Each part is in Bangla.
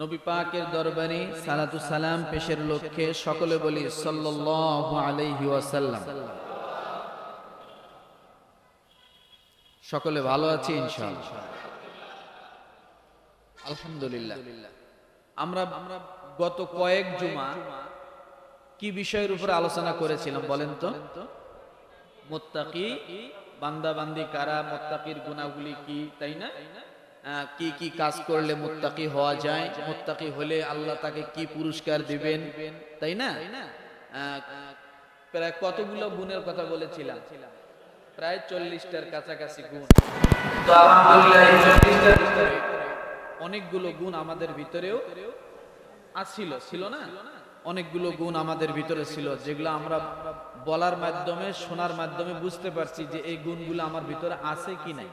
নবী পাকের দরবারে সালাতু সালাম পেশের লক্ষ্যে সকলে বলি সাল্লাল্লাহু আলাইহি ওয়াসাল্লাম। সকলে ভালো আছি ইনশাআল্লাহ, আলহামদুলিল্লাহ। আমরা গত কয়েক জুমা কি বিষয়ের উপরে আলোচনা করেছিলাম বলেন তো? মুত্তাকি বান্দা বান্দি কারা, মুত্তাকির গুণাগুলি কি, তাই না? কি কি কাজ করলে মুত্তাকি হওয়া যায়, মুত্তাকি হলে আল্লাহ তাকে কি পুরস্কার দিবেন, তাই না? প্রায় কতগুলো গুণের কথা বলেছিলাম? প্রায় 40টার কাছাকাছি গুণ। তো আলহামদুলিল্লাহ এই 40টার ভিতরে অনেকগুলো গুণ আমাদের ভিতরেও ছিল না? অনেকগুলো গুণ আমাদের ভিতরে ছিল যেগুলো আমরা বলার মাধ্যমে, শোনার মাধ্যমে বুঝতে পারছি যে এই গুণগুলো আমার ভিতরে আছে কি নাই।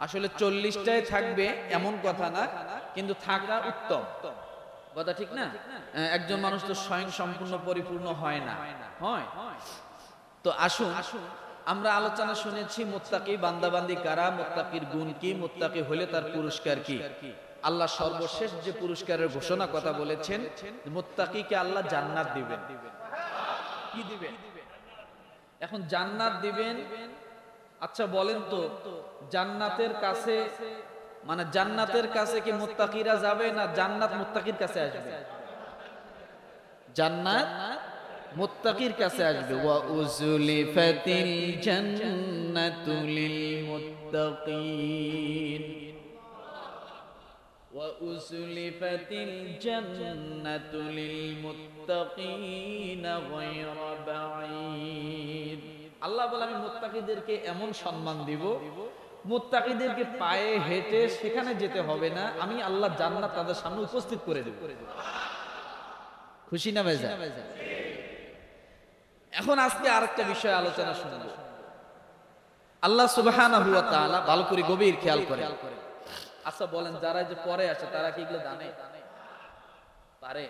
আসলে 40টায় থাকবে এমন কথা না, কিন্তু থাকা উত্তম কথা, ঠিক না? একজন মানুষ তো স্বয়ং সম্পূর্ণ পরিপূর্ণ হয় না, হয়। তো আসুন আমরা আলোচনা শুনেছি মুত্তাকি বান্দাবান্দি কারা, মুত্তাকির গুণ কি, মুত্তাকি হলে তার পুরস্কার কি। আল্লাহ সর্বশেষ যে পুরস্কারের ঘোষণা কথা বলেছেন, মুত্তাকিকে আল্লাহ জান্নাত দিবেন। কি দিবেন? এখন জান্নাত দিবেন। আচ্ছা বলেন তো, জান্নাতের কাছে মানে জান্নাতের কাছে কি মুত্তাকিরা যাবে, না জান্নাত মুত্তাকির কাছে আসবে? জান্নাত মুত্তাকির কাছে আসবে। ওয়া উজলিফাতিল জান্নাতু লিল মুত্তাকিন, ওয়া উজলিফাতিল জান্নাতু লিল মুত্তাকিন গায়রা বাঈদ। আল্লাহ বলে আমি মুত্তাকিদেরকে এমন সম্মান দিব, মুত্তাকিদেরকে পায়ে হেঁটে সেখানে যেতে হবে না, আমি আল্লাহ জান্নাত তাদের সামনে উপস্থিত করে দেব। খুশি না বেজা? এখন আজকে আরেকটা বিষয় আলোচনা শুনব। আল্লাহ সুবহানাহু ওয়া তাআলা ভালো করে গভীর খেয়াল করে। আচ্ছা বলেন, যারা যে পরে আসে তারা কি এগুলো জানে? পারে?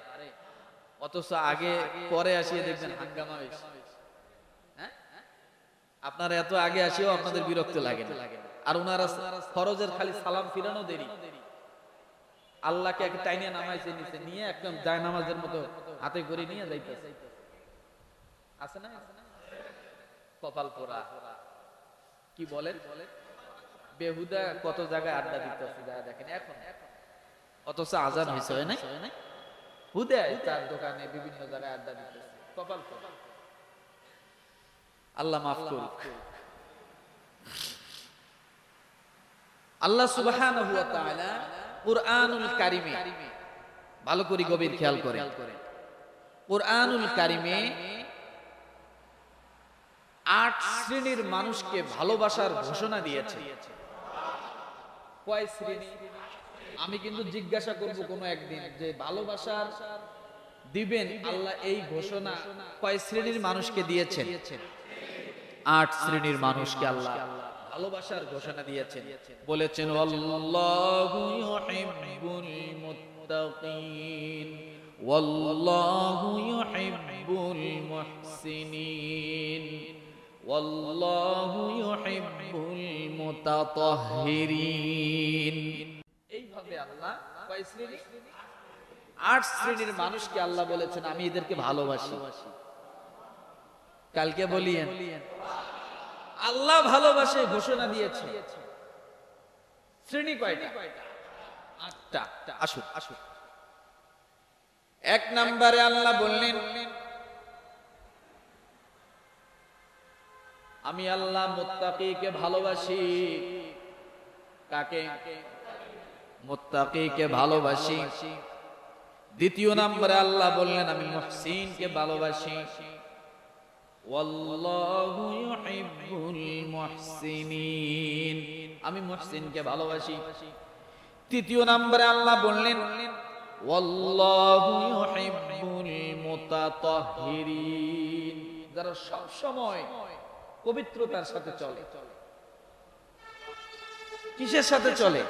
অথচ আগে পরে আসিয়ে দেখবেন হাঙ্গামা বেশি। আপনারা এত আগে আসিও আপনাদের বিরক্ত লাগে না, আর ওনারা ফরজের খালি সালাম ফিরানো দেরি। আল্লাহকে এক টাইনে নামাইছে, নিচে নিয়ে একদম জায়নামাজের মতো হাতে করে নিয়ে যাইতেছে। আছে না? কপাল পোড়া কি বলেন, বেহুদা কত জায়গায় আড্ডা দিতেছে যা দেখেন এখন। অথচ আজান হয়েছে, হয় নাই? হুদায় তার দোকানে বিভিন্ন জায়গায় আড্ডা দিতেছে। কপাল পোড়া, আল্লাহ মাফ করুক। আল্লাহ সুবহানাহু ওয়া তাআলা কুরআনুল কারীমে ভালো করে গভীর খেয়াল করে, কুরআনুল কারীমে 8 শ্রেণীর মানুষকে ভালোবাসার ঘোষণা দিয়েছে। কয় শ্রেণী? আমি কিন্তু জিজ্ঞাসা করব কোন একদিন যে ভালোবাসার দিবেন আল্লাহ, এই ঘোষণা কয় শ্রেণীর মানুষকে দিয়েছেন? 8 শ্রেণীর মানুষকে আল্লাহ ভালোবাসার ঘোষণা দিয়েছেন। বলেছেন আল্লাহু ইউহিব্বুল মুত্তাকিন ওয়াল্লাহু ইউহিব্বুল মুহসিনিন ওয়াল্লাহু ইউহিব্বুল মুতাতাহহিরিন। এইভাবে আল্লাহ কয় শ্রেণী? 8 শ্রেণীর মানুষকে আল্লাহ বলেছেন আমি এদেরকে ভালোবাসি। কালকে বলিয়েন আল্লাহ ভালোবাসে ঘোষণা দিয়েছে। শ্রেণী কয়টা? 8টা। আসুন এক নম্বরে আল্লাহ বললেন আমি আল্লাহ মুত্তাকিকে ভালোবাসি। কাকে? মুত্তাকিকে ভালোবাসি। দ্বিতীয় নম্বরে আল্লাহ বললেন আমি মুহসিনকে ভালোবাসি। ওয়াল্লাহু ইউহিব্বুল মুহসিনিন, আমি মুহসিনকে ভালোবাসি। তৃতীয় নম্বরে আল্লাহ বললেন ওয়াল্লাহু ইউহিব্বুল মুতাতাহহিরিন, যারা সব সময় পবিত্রতার সাথে চলে। কিসের সাথে চলে?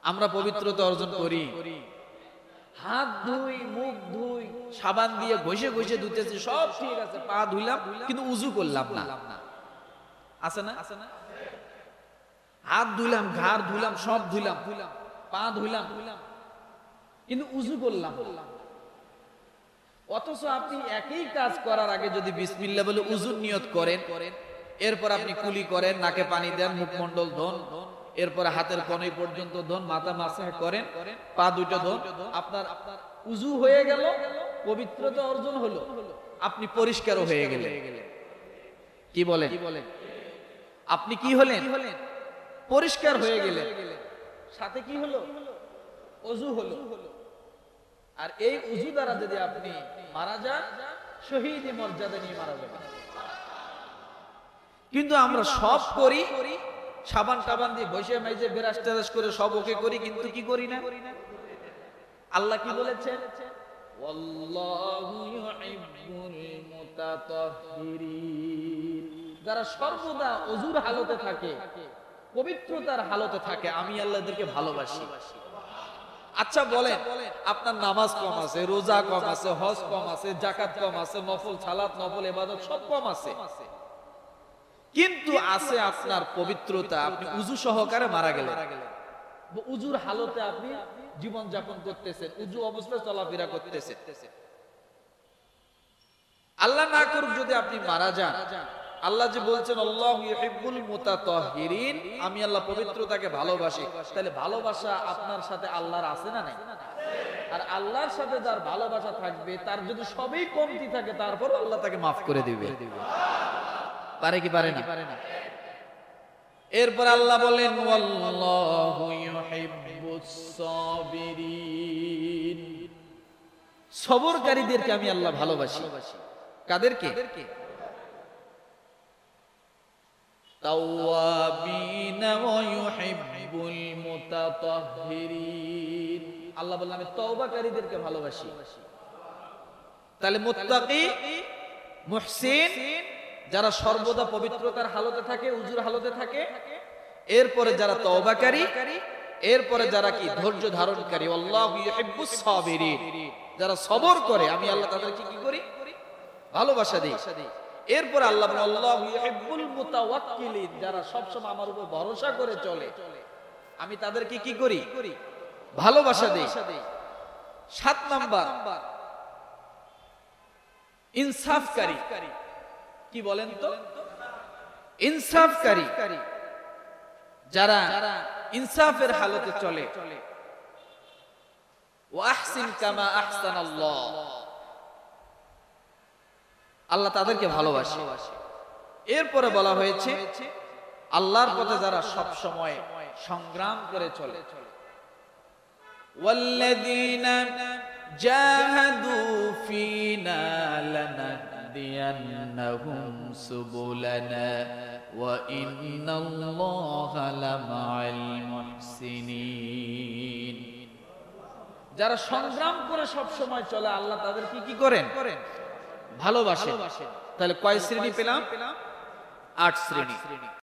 আমরা পবিত্রতা অর্জন করি, হাত ধুই, মুখ ধুই, সাবান দিয়ে ঘষে ঘষে ধুতেছি, সব ঠিক আছে, পা ধুইলাম কিন্তু উযু করলাম না। আছে না? হাত ধুইলাম, ঘাড় ধুইলাম, সব ধুইলাম, পা ধুইলাম, কিন্তু উযু করলাম। অথচ আপনি একই কাজ করার আগে যদি বিসমিল্লাহ বলে উযুর নিয়ত করেন, এরপর আপনি কুলি করেন, নাকে পানি দেন, মুখমণ্ডল ধোন, এরপরে হাতের কনুই পর্যন্ত ধোন, মাথা মাসাহ করেন, পা দুটো ধোন, আপনার উযু হয়ে গেল, পবিত্রতা অর্জন হলো, আপনি পরিষ্কার হয়ে গেলেন। কি বলেন? আপনি কি হলেন? পরিষ্কার হয়ে গেলেন। সাথে কি হলো? ওযু হলো। আর এই উযু দ্বারা যদি আপনি মারা যান, শহীদি মর্যাদা নিয়ে মারা যাবেন। কিন্তু আমরা সব করি, সাবান টাবান দিয়ে বসে মাইজে বেরাস টেরাস করে সব ওকে করি, কিন্তু কি করি না? আল্লাহ কি বলেছেন? ওয়াল্লাহু ইউহিব্বুল মুতাতাহহিরিন। যারা সর্বদা ওযুর হালতে থাকে, পবিত্রতার হালতে থাকে, আমি আল্লাহদেরকে ভালোবাসি। আচ্ছা বলেন, আপনার নামাজ কম আছে, রোজা কম আছে, হজ কম আছে, যাকাত কম আছে, নফল সালাত, নফল ইবাদত সব কম আছে, কিন্তু আছে আপনার পবিত্রতা, আপনি উযু সহকারে মারা গেলেন, উযুর হালতে আপনি জীবন যাপন করতেছেন, উযু অবস্থায় চলাফেরা করতেছেন। আল্লাহ না করুক যদি আপনি মারা যান, আল্লাহ যে বলছেন আল্লাহু ইউহিব্বুল মুতাতাহহিরিন, আমি আল্লাহ পবিত্রতাকে ভালোবাসি, তাহলে ভালোবাসা আপনার সাথে আল্লাহর আছে না নাই? আর আল্লাহর সাথে যার ভালোবাসা থাকবে, তার যদি সবই কমতি থাকে, তারপর আল্লাহ তাকে মাফ করে দিবে। পারে কি পারে না? এরপর আল্লাহ বলেন ওয়াল্লাহু ইউহিব্বুস সাবিরিন, সবরকারীদেরকে আমি আল্লাহ ভালোবাসি। কাদেরকে? তাওয়াবিনা ওয়া ইউহিব্বুল মুতাতাহহিরিন, আল্লাহ বলেন আমি তওবাকারীদেরকে ভালোবাসি। তাহলে মুত্তাকি, মুহসিন, যারা সর্বদা পবিত্রতার হালতে থাকে, উযুর হালতে থাকে, এরপরে যারা তওবাকারী, এরপরে যারা কি ধৈর্য ধারণকারী, আল্লাহু ইউহিব্বুস সাবিরিন, যারা সবর করে, আমি আল্লাহ তাদেরকে কি করি? ভালোবাসা দেই। এরপর আল্লাহ বলেন আল্লাহু ইউহিব্বুল মুতাওয়াক্কিলিন, যারা সব সময় আমার উপর ভরসা করে চলে, আমি তাদেরকে কি করি? ভালোবাসা দেই। 7 নাম্বার ইনসাফকারী। কি বলেন তো? ইনসাফকারী, যারা ইনসাফের হালতে চলে। ওয়া আহসিন কামা আহসানাল্লাহ, আল্লাহ তাদেরকে ভালোবাসে। এরপরে বলা হয়েছে আল্লাহর পথে যারা সব সময় সংগ্রাম করে চলে। ওয়াল্লাযীনা জাহাদু ফীনা লানাহদিয়ান্নাহুম সুবুলানা ওয়া ইন্নাল্লাহা লামাআল মুহসিনিন, যারা সংগ্রাম করে সব সময় চলে, আল্লাহ তাদেরকে কি করেন? ভালোবাসেন। তাহলে কয় শ্রেণী পেলাম? 8 শ্রেণী।